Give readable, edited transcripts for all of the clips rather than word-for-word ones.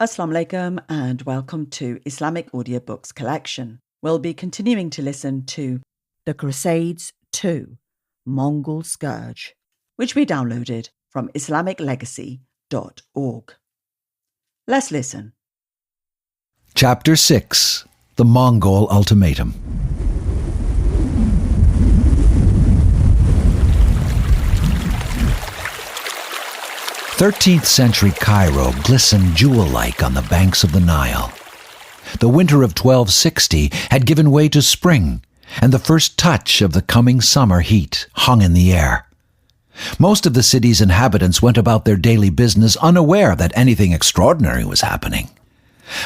Assalamu alaikum and welcome to Islamic Audiobooks collection. We'll be continuing to listen to The Crusades 2, Mongol Scourge, which we downloaded from IslamicLegacy.org. Let's listen. Chapter 6, The Mongol Ultimatum. 13th century Cairo glistened jewel-like on the banks of the Nile. The winter of 1260 had given way to spring, and the first touch of the coming summer heat hung in the air. Most of the city's inhabitants went about their daily business unaware that anything extraordinary was happening.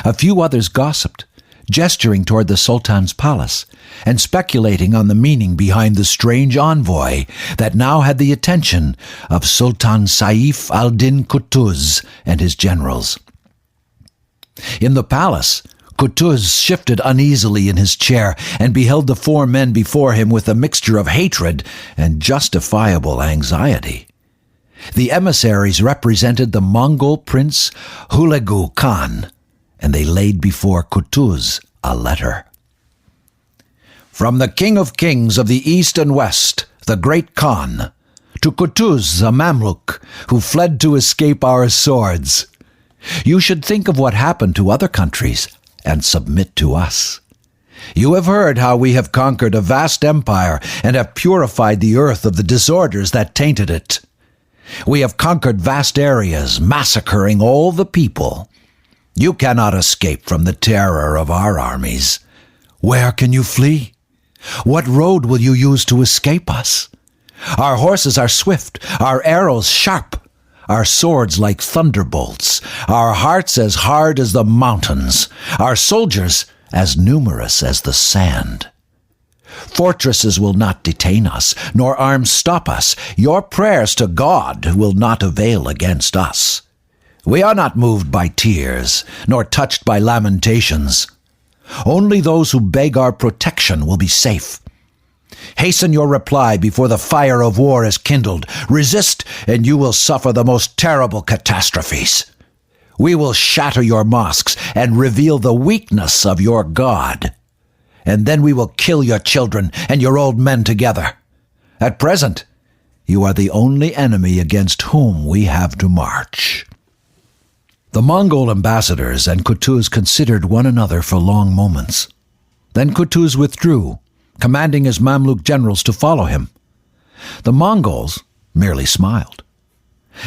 A few others gossiped, gesturing toward the Sultan's palace, and speculating on the meaning behind the strange envoy that now had the attention of Sultan Saif al-Din Qutuz and his generals. In the palace, Qutuz shifted uneasily in his chair and beheld the four men before him with a mixture of hatred and justifiable anxiety. The emissaries represented the Mongol prince Hulagu Khan, and they laid before Qutuz a letter. From the King of Kings of the East and West, the Great Khan, to Qutuz, a Mamluk, who fled to escape our swords. You should think of what happened to other countries and submit to us. You have heard how we have conquered a vast empire and have purified the earth of the disorders that tainted it. We have conquered vast areas, massacring all the people. You cannot escape from the terror of our armies. Where can you flee? What road will you use to escape us? Our horses are swift, our arrows sharp, our swords like thunderbolts, our hearts as hard as the mountains, our soldiers as numerous as the sand. Fortresses will not detain us, nor arms stop us. Your prayers to God will not avail against us. We are not moved by tears, nor touched by lamentations. Only those who beg our protection will be safe. Hasten your reply before the fire of war is kindled. Resist, and you will suffer the most terrible catastrophes. We will shatter your mosques and reveal the weakness of your God. And then we will kill your children and your old men together. At present, you are the only enemy against whom we have to march. The Mongol ambassadors and Qutuz considered one another for long moments. Then Qutuz withdrew, commanding his Mamluk generals to follow him. The Mongols merely smiled.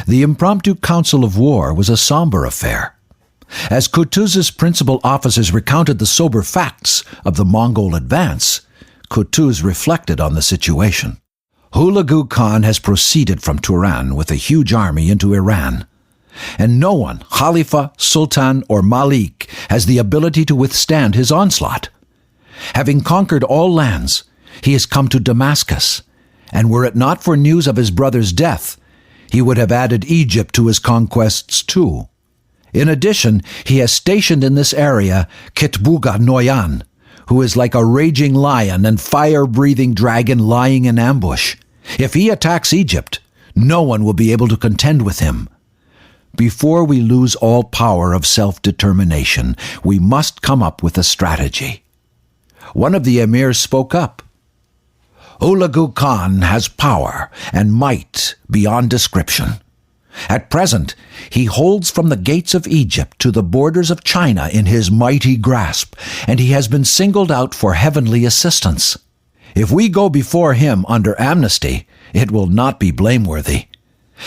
The impromptu council of war was a somber affair. As Qutuz's principal officers recounted the sober facts of the Mongol advance, Qutuz reflected on the situation. Hulagu Khan has proceeded from Turan with a huge army into Iran, and no one, Khalifa, Sultan, or Malik, has the ability to withstand his onslaught. Having conquered all lands, he has come to Damascus, and were it not for news of his brother's death, he would have added Egypt to his conquests too. In addition, he has stationed in this area Kitbuga Noyan, who is like a raging lion and fire-breathing dragon lying in ambush. If he attacks Egypt, no one will be able to contend with him. Before we lose all power of self-determination, we must come up with a strategy. One of the emirs spoke up. Hulagu Khan has power and might beyond description. At present, he holds from the gates of Egypt to the borders of China in his mighty grasp, and he has been singled out for heavenly assistance. If we go before him under amnesty, it will not be blameworthy.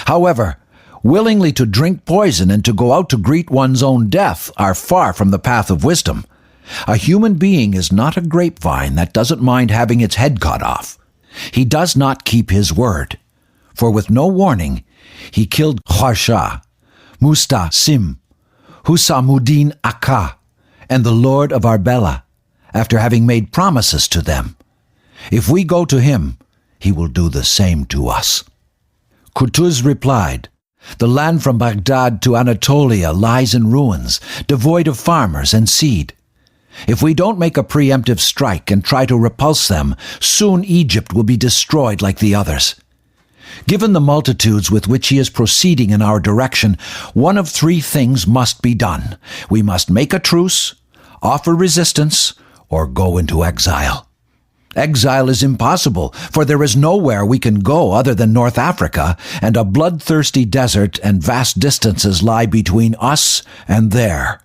However, willingly to drink poison and to go out to greet one's own death are far from the path of wisdom. A human being is not a grapevine that doesn't mind having its head cut off. He does not keep his word, for with no warning, he killed Kharsha, Mustasim, Husamuddin Akka, and the Lord of Arbela, after having made promises to them. If we go to him, he will do the same to us. Qutuz replied, The land from Baghdad to Anatolia lies in ruins, devoid of farmers and seed. If we don't make a preemptive strike and try to repulse them, soon Egypt will be destroyed like the others. Given the multitudes with which he is proceeding in our direction, one of three things must be done. We must make a truce, offer resistance, or go into exile. Exile is impossible, for there is nowhere we can go other than North Africa, and a bloodthirsty desert and vast distances lie between us and there.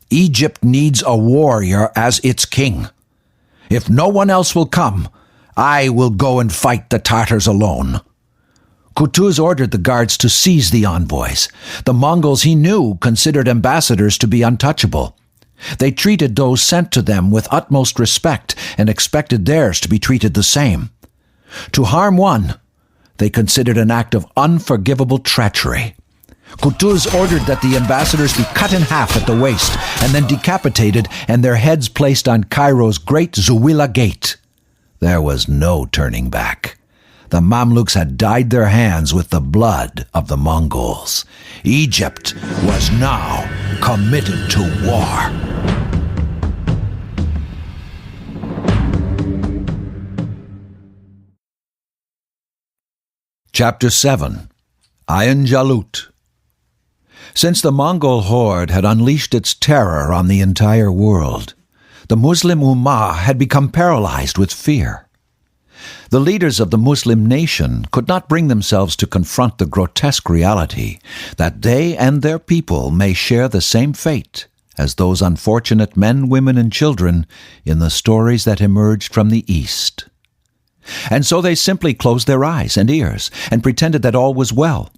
Egypt needs a warrior as its king. If no one else will come, I will go and fight the Tatars alone." Qutuz ordered the guards to seize the envoys. The Mongols, he knew, considered ambassadors to be untouchable. They treated those sent to them with utmost respect and expected theirs to be treated the same. To harm one, they considered an act of unforgivable treachery. Qutuz ordered that the ambassadors be cut in half at the waist and then decapitated and their heads placed on Cairo's great Zuwila Gate. There was no turning back. The Mamluks had dyed their hands with the blood of the Mongols. Egypt was now committed to war. Chapter 7. Ayn Jalut. Since the Mongol horde had unleashed its terror on the entire world, the Muslim Ummah had become paralyzed with fear. The leaders of the Muslim nation could not bring themselves to confront the grotesque reality that they and their people may share the same fate as those unfortunate men, women, and children in the stories that emerged from the East. And so they simply closed their eyes and ears and pretended that all was well,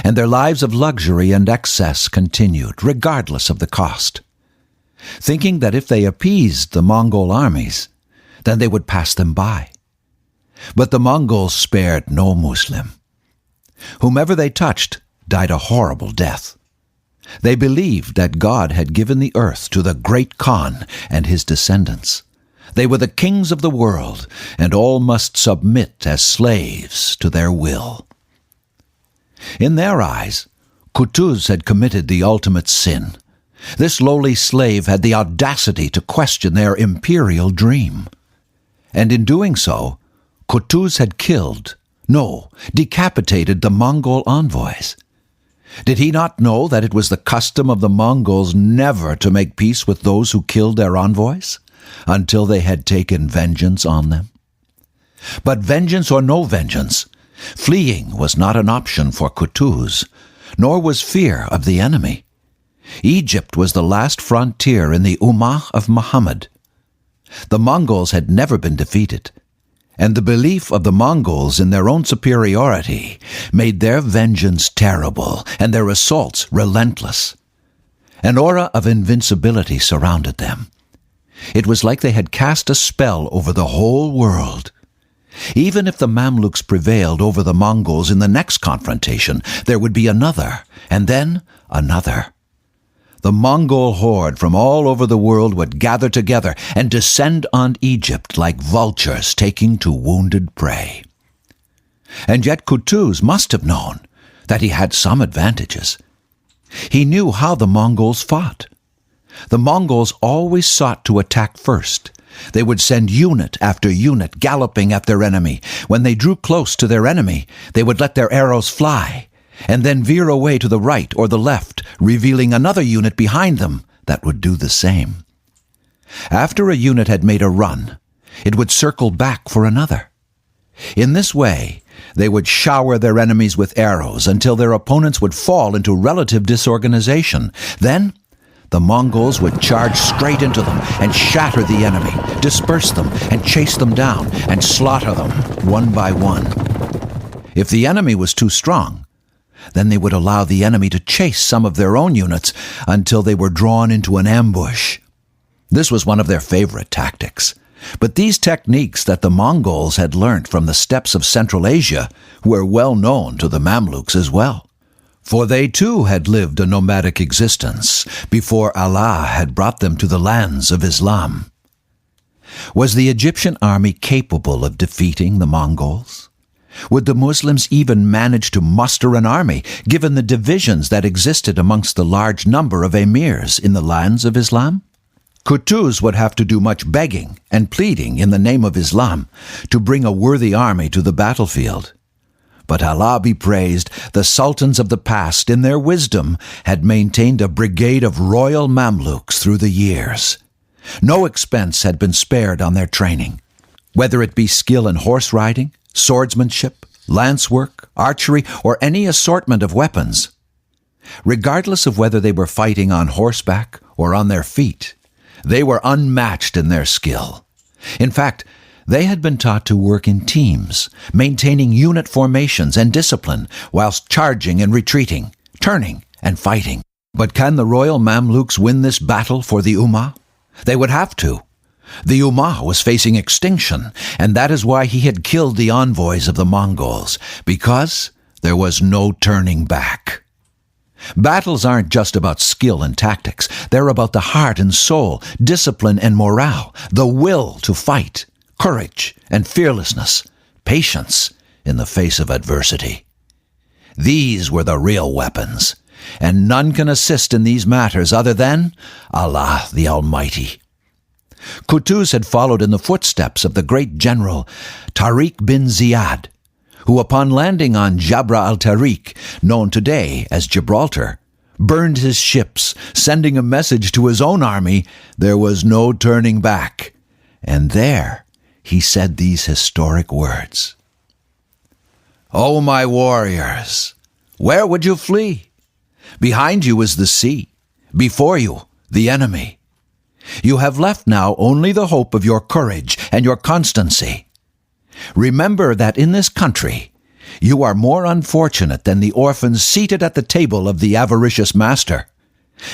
and their lives of luxury and excess continued, regardless of the cost, thinking that if they appeased the Mongol armies, then they would pass them by. But the Mongols spared no Muslim. Whomever they touched died a horrible death. They believed that God had given the earth to the great Khan and his descendants. They were the kings of the world, and all must submit as slaves to their will. In their eyes, Qutuz had committed the ultimate sin. This lowly slave had the audacity to question their imperial dream. And in doing so, Qutuz had decapitated the Mongol envoys. Did he not know that it was the custom of the Mongols never to make peace with those who killed their envoys until they had taken vengeance on them? But vengeance or no vengeance, fleeing was not an option for Qutuz, nor was fear of the enemy. Egypt was the last frontier in the Ummah of Muhammad. The Mongols had never been defeated, and the belief of the Mongols in their own superiority made their vengeance terrible and their assaults relentless. An aura of invincibility surrounded them. It was like they had cast a spell over the whole world. Even if the Mamluks prevailed over the Mongols in the next confrontation, there would be another, and then another. The Mongol horde from all over the world would gather together and descend on Egypt like vultures taking to wounded prey. And yet Qutuz must have known that he had some advantages. He knew how the Mongols fought. The Mongols always sought to attack first. They would send unit after unit galloping at their enemy. When they drew close to their enemy, they would let their arrows fly, and then veer away to the right or the left, revealing another unit behind them that would do the same. After a unit had made a run, it would circle back for another. In this way, they would shower their enemies with arrows until their opponents would fall into relative disorganization. Then, the Mongols would charge straight into them and shatter the enemy, disperse them and chase them down and slaughter them one by one. If the enemy was too strong, then they would allow the enemy to chase some of their own units until they were drawn into an ambush. This was one of their favorite tactics. But these techniques that the Mongols had learnt from the steppes of Central Asia were well known to the Mamluks as well. For they too had lived a nomadic existence before Allah had brought them to the lands of Islam. Was the Egyptian army capable of defeating the Mongols? Would the Muslims even manage to muster an army, given the divisions that existed amongst the large number of emirs in the lands of Islam? Qutuz would have to do much begging and pleading in the name of Islam to bring a worthy army to the battlefield. But Allah be praised, the sultans of the past, in their wisdom, had maintained a brigade of royal Mamluks through the years. No expense had been spared on their training, whether it be skill in horse riding, swordsmanship, lance work, archery, or any assortment of weapons. Regardless of whether they were fighting on horseback or on their feet, they were unmatched in their skill. In fact, they had been taught to work in teams, maintaining unit formations and discipline whilst charging and retreating, turning and fighting. But can the royal Mamluks win this battle for the Ummah? They would have to. The Ummah was facing extinction, and that is why he had killed the envoys of the Mongols, because there was no turning back. Battles aren't just about skill and tactics. They're about the heart and soul, discipline and morale, the will to fight, courage and fearlessness, patience in the face of adversity. These were the real weapons, and none can assist in these matters other than Allah the Almighty. Qutuz had followed in the footsteps of the great general Tariq bin Ziyad, who upon landing on Jabra al-Tariq, known today as Gibraltar, burned his ships, sending a message to his own army there was no turning back. And there he said these historic words: "O my warriors, where would you flee? Behind you is the sea, before you the enemy. You have left now only the hope of your courage and your constancy. Remember that in this country you are more unfortunate than the orphans seated at the table of the avaricious master.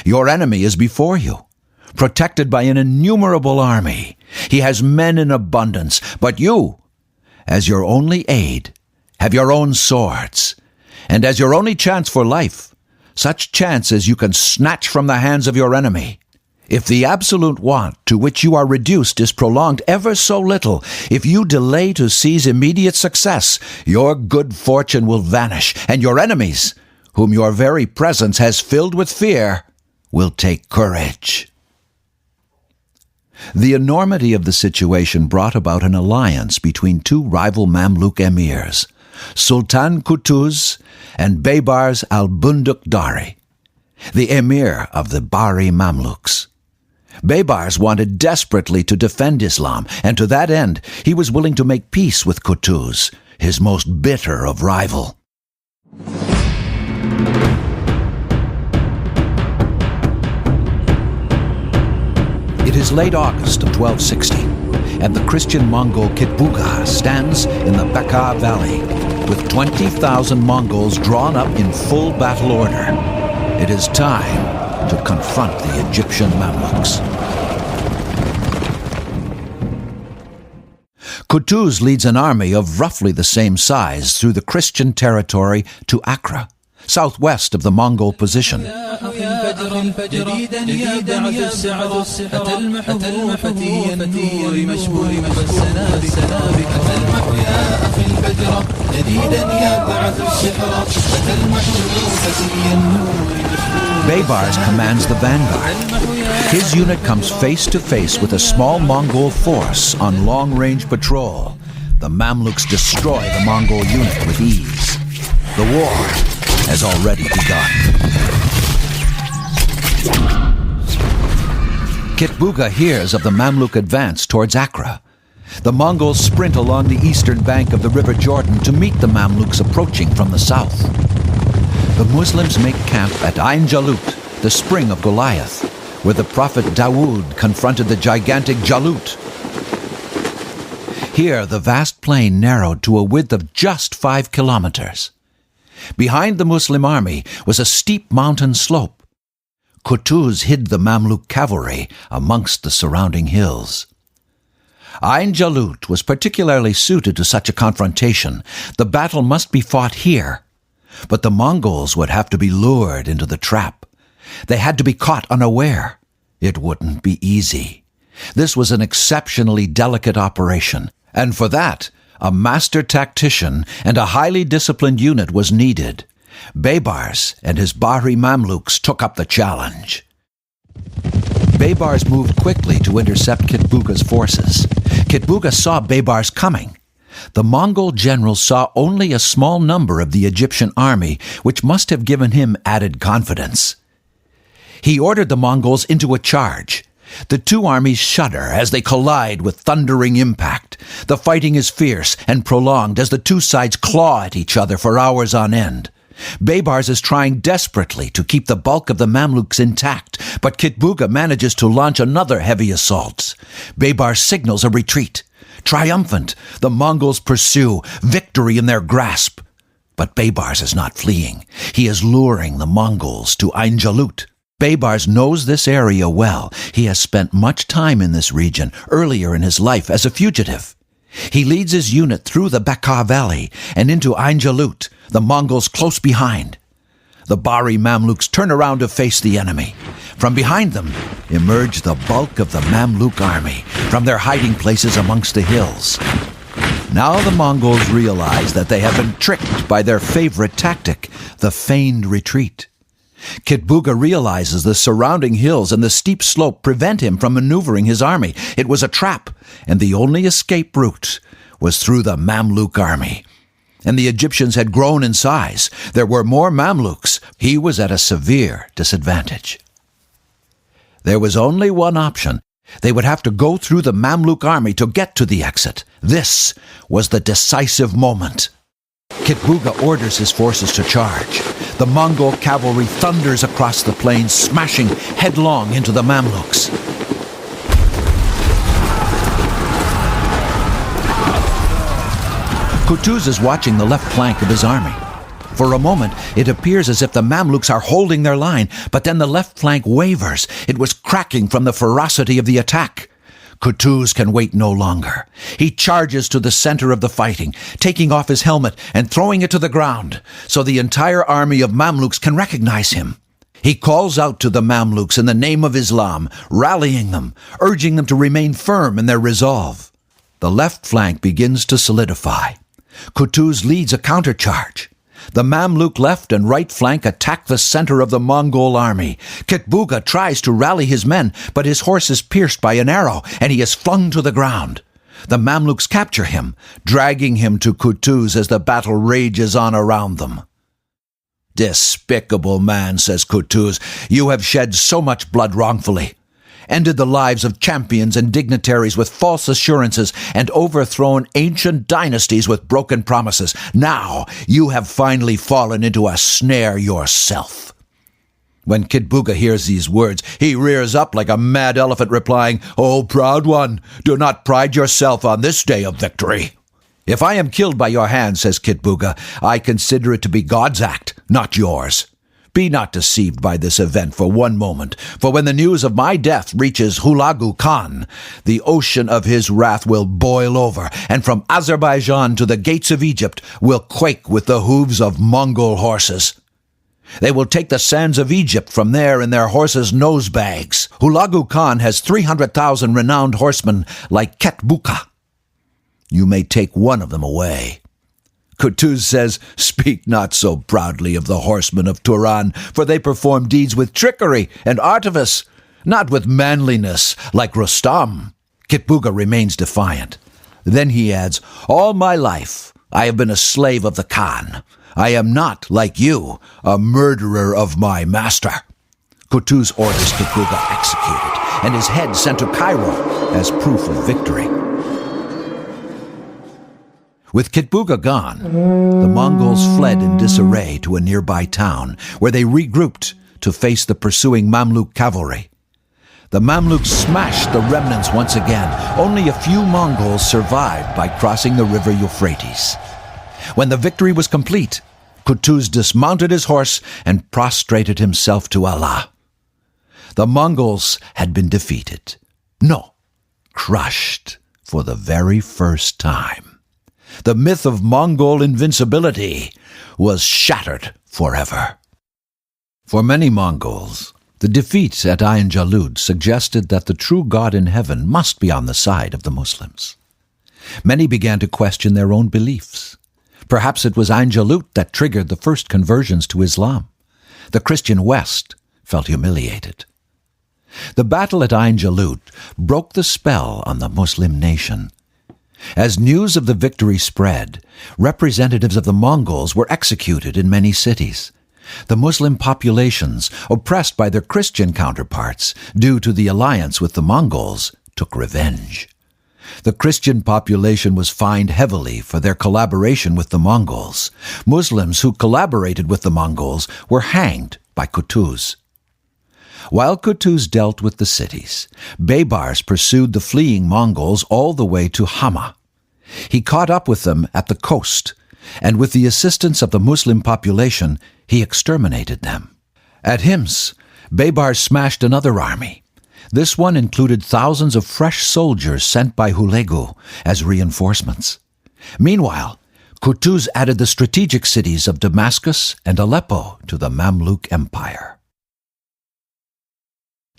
Your enemy is before you, protected by an innumerable army. He has men in abundance, but you, as your only aid, have your own swords, and as your only chance for life, such chance as you can snatch from the hands of your enemy. If the absolute want to which you are reduced is prolonged ever so little, if you delay to seize immediate success, your good fortune will vanish, and your enemies, whom your very presence has filled with fear, will take courage." The enormity of the situation brought about an alliance between two rival Mamluk emirs, Sultan Qutuz and Baybars al-Bunduk Dari, the emir of the Bari Mamluks. Baybars wanted desperately to defend Islam, and to that end he was willing to make peace with Qutuz, his most bitter of rival. It is late August of 1260, and the Christian Mongol Kitbuga stands in the Bekaa Valley, with 20,000 Mongols drawn up in full battle order. It is time to confront the Egyptian Mamluks. Qutuz leads an army of roughly the same size through the Christian territory to Accra, southwest of the Mongol position. Baybars commands the vanguard. His unit comes face to face with a small Mongol force on long-range patrol. The Mamluks destroy the Mongol unit with ease. The war has already begun. Kitbuga hears of the Mamluk advance towards Accra. The Mongols sprint along the eastern bank of the River Jordan to meet the Mamluks approaching from the south. The Muslims make camp at Ain Jalut, the spring of Goliath, where the prophet Dawood confronted the gigantic Jalut. Here, the vast plain narrowed to a width of just 5 kilometers. Behind the Muslim army was a steep mountain slope. Qutuz hid the Mamluk cavalry amongst the surrounding hills. Ain Jalut was particularly suited to such a confrontation. The battle must be fought here. But the Mongols would have to be lured into the trap. They had to be caught unaware. It wouldn't be easy. This was an exceptionally delicate operation, and for that, a master tactician and a highly disciplined unit was needed. Baybars and his Bahri Mamluks took up the challenge. Baybars moved quickly to intercept Kitbuga's forces. Kitbuga saw Baybars coming. The Mongol general saw only a small number of the Egyptian army, which must have given him added confidence. He ordered the Mongols into a charge. The two armies shudder as they collide with thundering impact. The fighting is fierce and prolonged as the two sides claw at each other for hours on end. Baybars is trying desperately to keep the bulk of the Mamluks intact, but Kitbuga manages to launch another heavy assault. Baybar signals a retreat. Triumphant, the Mongols pursue, victory in their grasp. But Baybars is not fleeing. He is luring the Mongols to Ain Jalut. Baybars knows this area well. He has spent much time in this region earlier in his life as a fugitive. He leads his unit through the Baka Valley and into Ain Jalut, the Mongols close behind. The Bari Mamluks turn around to face the enemy. From behind them emerge the bulk of the Mamluk army from their hiding places amongst the hills. Now the Mongols realize that they have been tricked by their favorite tactic, the feigned retreat. Kitbuga realizes the surrounding hills and the steep slope prevent him from maneuvering his army. It was a trap, and the only escape route was through the Mamluk army. And the Egyptians had grown in size. There were more Mamluks. He was at a severe disadvantage. There was only one option. They would have to go through the Mamluk army to get to the exit. This was the decisive moment. Kitbuga orders his forces to charge. The Mongol cavalry thunders across the plains, smashing headlong into the Mamluks. Kutuz is watching the left flank of his army. For a moment, it appears as if the Mamluks are holding their line, but then the left flank wavers. It was cracking from the ferocity of the attack. Kutuz can wait no longer. He charges to the center of the fighting, taking off his helmet and throwing it to the ground, so the entire army of Mamluks can recognize him. He calls out to the Mamluks in the name of Islam, rallying them, urging them to remain firm in their resolve. The left flank begins to solidify. Kutuz leads a countercharge. The Mamluk left and right flank attack the center of the Mongol army. Kitbuga tries to rally his men, but his horse is pierced by an arrow, and he is flung to the ground. The Mamluks capture him, dragging him to Kutuz as the battle rages on around them. "Despicable man," says Kutuz, "you have shed so much blood wrongfully, ended the lives of champions and dignitaries with false assurances, and overthrown ancient dynasties with broken promises. Now you have finally fallen into a snare yourself." When Kitbuga hears these words, he rears up like a mad elephant, replying, "O proud one, do not pride yourself on this day of victory." "If I am killed by your hand," says Kitbuga, "I consider it to be God's act, not yours. Be not deceived by this event for one moment, for when the news of my death reaches Hulagu Khan, the ocean of his wrath will boil over, and from Azerbaijan to the gates of Egypt will quake with the hooves of Mongol horses. They will take the sands of Egypt from there in their horses' nose bags. Hulagu Khan has 300,000 renowned horsemen like Ketbuka. You may take one of them away." Kutuz says, "Speak not so proudly of the horsemen of Turan, for they perform deeds with trickery and artifice, not with manliness like Rustam." Kitbuga remains defiant. Then he adds, "All my life I have been a slave of the Khan. I am not, like you, a murderer of my master." Kutuz orders Kitbuga executed, and his head sent to Cairo as proof of victory. With Kitbuga gone, the Mongols fled in disarray to a nearby town, where they regrouped to face the pursuing Mamluk cavalry. The Mamluks smashed the remnants once again. Only a few Mongols survived by crossing the river Euphrates. When the victory was complete, Kutuz dismounted his horse and prostrated himself to Allah. The Mongols had been defeated. No, crushed for the very first time. The myth of Mongol invincibility was shattered forever. For many Mongols, the defeat at Ain Jalut suggested that the true God in heaven must be on the side of the Muslims. Many began to question their own beliefs. Perhaps it was Ain Jalut that triggered the first conversions to Islam. The Christian West felt humiliated. The battle at Ain Jalut broke the spell on the Muslim nation. As news of the victory spread, representatives of the Mongols were executed in many cities. The Muslim populations, oppressed by their Christian counterparts due to the alliance with the Mongols, took revenge. The Christian population was fined heavily for their collaboration with the Mongols. Muslims who collaborated with the Mongols were hanged by Kutuz. While Kutuz dealt with the cities, Baybars pursued the fleeing Mongols all the way to Hama. He caught up with them at the coast, and with the assistance of the Muslim population, he exterminated them. At Hims, Baybars smashed another army. This one included thousands of fresh soldiers sent by Hulegu as reinforcements. Meanwhile, Kutuz added the strategic cities of Damascus and Aleppo to the Mamluk Empire.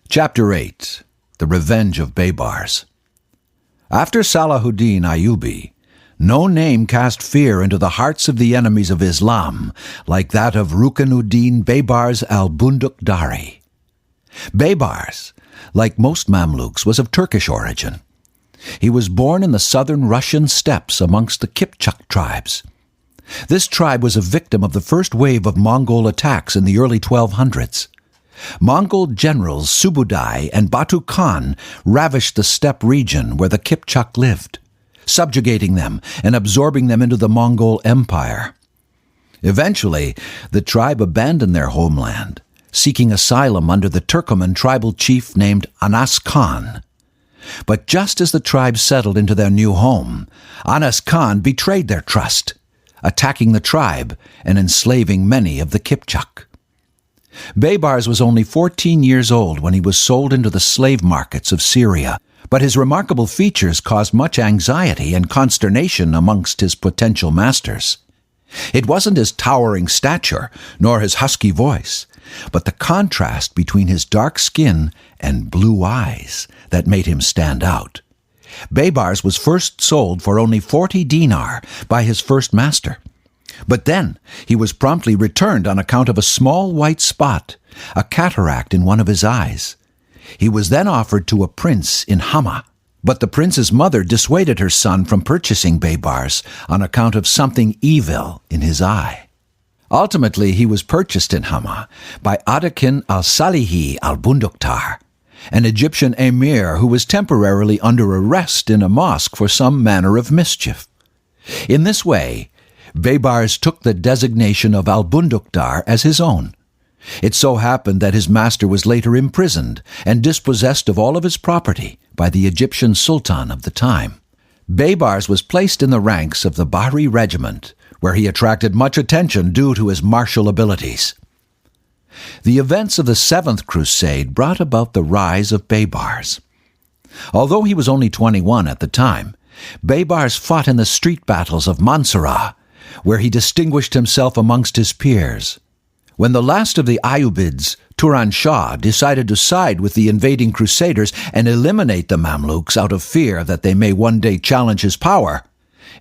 Chapter 8. The Revenge of Baybars. After Salahuddin Ayyubi, no name cast fear into the hearts of the enemies of Islam like that of Rukunuddin Baybars al-Bundukdari. Baybars, like most Mamluks, was of Turkish origin. He was born in the southern Russian steppes amongst the Kipchak tribes. This tribe was a victim of the first wave of Mongol attacks in the early 1200s. Mongol generals Subudai and Batu Khan ravished the steppe region where the Kipchak lived, subjugating them and absorbing them into the Mongol Empire. Eventually, the tribe abandoned their homeland, seeking asylum under the Turkoman tribal chief named Anas Khan. But just as the tribe settled into their new home, Anas Khan betrayed their trust, attacking the tribe and enslaving many of the Kipchak. Baybars was only 14 years old when he was sold into the slave markets of Syria, but his remarkable features caused much anxiety and consternation amongst his potential masters. It wasn't his towering stature, nor his husky voice, but the contrast between his dark skin and blue eyes that made him stand out. Baybars was first sold for only 40 dinar by his first master. But then he was promptly returned on account of a small white spot, a cataract in one of his eyes. He was then offered to a prince in Hama, but the prince's mother dissuaded her son from purchasing Baybars on account of something evil in his eye. Ultimately, he was purchased in Hama by Adakin al-Salihi al-Bunduktar, an Egyptian emir who was temporarily under arrest in a mosque for some manner of mischief. In this way, Baybars took the designation of al-Bunduktar as his own. It so happened that his master was later imprisoned and dispossessed of all of his property by the Egyptian sultan of the time. Baybars was placed in the ranks of the Bahri regiment, where he attracted much attention due to his martial abilities. The events of the Seventh Crusade brought about the rise of Baybars. Although he was only 21 at the time, Baybars fought in the street battles of Mansurah, where he distinguished himself amongst his peers. When the last of the Ayyubids, Turan Shah, decided to side with the invading Crusaders and eliminate the Mamluks out of fear that they may one day challenge his power,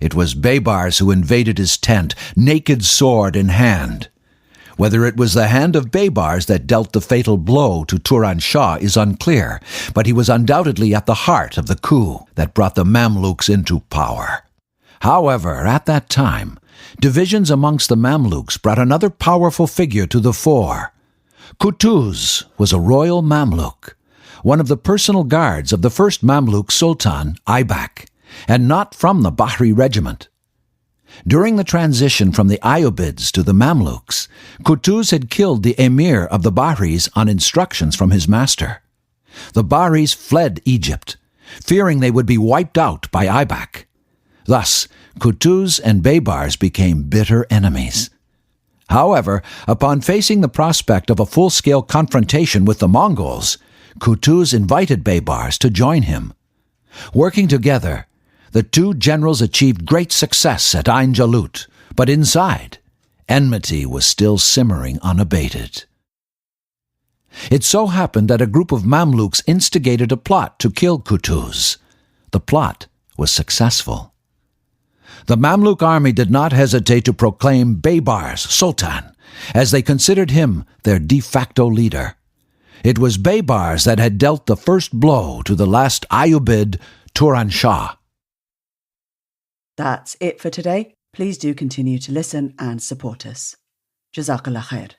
it was Baybars who invaded his tent, naked sword in hand. Whether it was the hand of Baybars that dealt the fatal blow to Turan Shah is unclear, but he was undoubtedly at the heart of the coup that brought the Mamluks into power. However, at that time, divisions amongst the Mamluks brought another powerful figure to the fore. Kutuz was a royal Mamluk, one of the personal guards of the first Mamluk Sultan, Aybak, and not from the Bahri regiment. During the transition from the Ayyubids to the Mamluks, Kutuz had killed the emir of the Bahris on instructions from his master. The Bahris fled Egypt, fearing they would be wiped out by Aybak. Thus, Kutuz and Baybars became bitter enemies. However, upon facing the prospect of a full-scale confrontation with the Mongols, Kutuz invited Baybars to join him. Working together, the two generals achieved great success at Ain Jalut, but inside, enmity was still simmering unabated. It so happened that a group of Mamluks instigated a plot to kill Kutuz. The plot was successful. The Mamluk army did not hesitate to proclaim Baybars Sultan, as they considered him their de facto leader. It was Baybars that had dealt the first blow to the last Ayyubid, Turan Shah. That's it for today. Please do continue to listen and support us. Jazakallah khair.